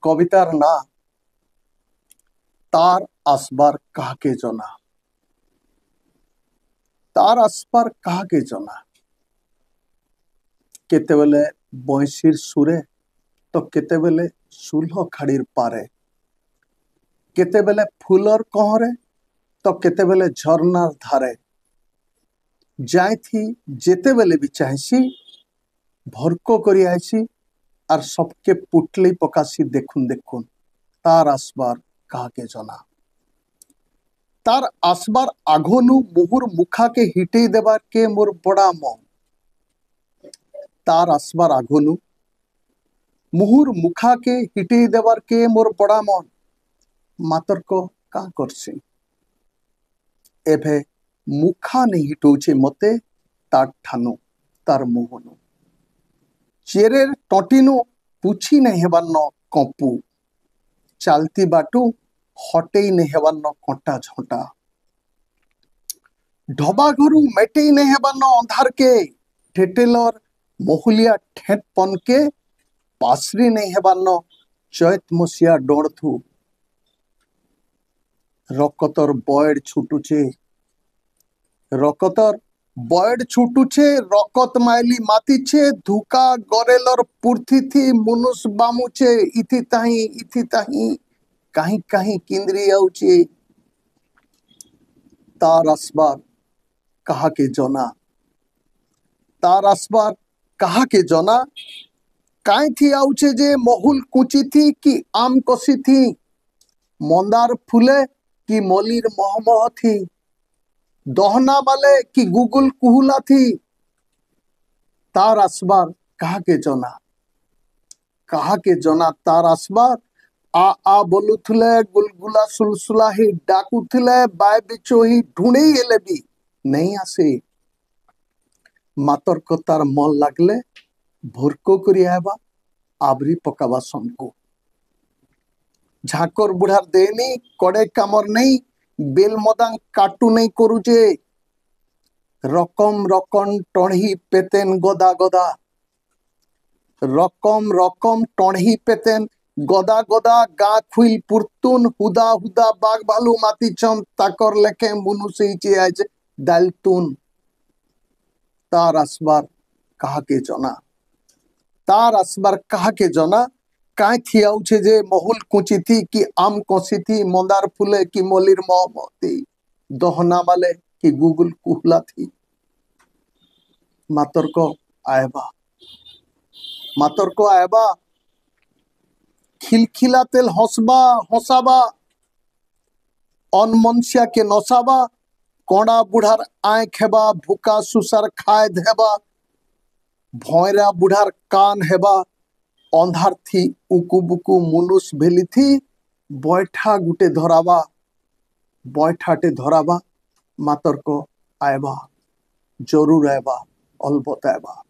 कवितार ना तार आसबार काके जना। तार आसबार काके जना केतेबेले बंशीर सुरे तो केतेबेले सुलह खाड़ीर पारे, केतेबेले फुलर कहरे तो केतेबेले झरनार धारे जायथी जेतेबेले भी चाहेसी भरको करी आईसी और सबके पुटली पकासी देखुन देखुन तार आसबार काके जना। तार आसबार आघनु मुहुर मुखा के हिटे देबार के मोर बड़ा मन। तार आसबार आघनु मुहुर मुखा के हिटे देबार के मोर बड़ा मन। मातर को का करसी एभे मुखा नहीं हिटौचे मते तार ठानु तार मुहनु चेरेर टटिनु पुछी नहीं हेबान्न कंपु चालती बाटू हटेई नहीं हेबान्न कटा झटा ढबा घरू मेटेई नहीं हेबान्न अंधार के ठेटेलर महुलिया ठेट पन के पासरी नहीं हेबान्न चैत मसिया डोड़थू रकतर बयड छुटुचे रकतर बयड छुटुचे रकत माइली मातीचे धुका गरेलर पुर्थी थी मुनुस बामुचे इथि ताही कहीं कहीं किंद्री आउचे। तार आसबार कहा के जना तार आसबार कहा के जना काई थी आउचे जे महुल कुची थी कि आम कसी थी मंदार फुले कि मलिर महमह थी दहना वाले कि गुगुल कुहुला थी। तार आसबार कहा के जना तार आसबार आ बोलुथले गुलगुला सुलसुलाही डाकुथले बाय बिचोही ढूंढे एले भी नहीं आसे। मातर को तार मन लागले भोरको करी आबा आबरी पकाबा समको झाकर बुढ़ार देनी कड़े कामर नहीं बेल मदांग काटू नहीं करुचे रकम रकम टढ़ी पेतेन गदा गदा रकम रकम टढ़ी पेतेन गदा गदा गा खुल पुरतुन हुदा हुदा बाग भालू माती चम ताकर लेखे मुनुसे चे आज दालतुन। तार आसबार कहा के जना तार आसबार कहा के जना काई थी आउचे जे महुल कुची थी कि आम कसी थी मंदार फुले कि मलिर महमती दहना वाले कि गुगुल कुहला थी। मातर को आएबा खिलखिला तेल हंसबा हंसाबा अनमनसिया के नसाबा कड़ा बुढ़ार आय खेबा भूका सुसार खाए देबा भौरा बुढ़ार कान हेबा अंधार थी उकु बुकु मुनुस भेली थी बैठा गुटे धराबा बैठाटे धराबा मातर को आएबा जरूर आएबा अलबत आएबा।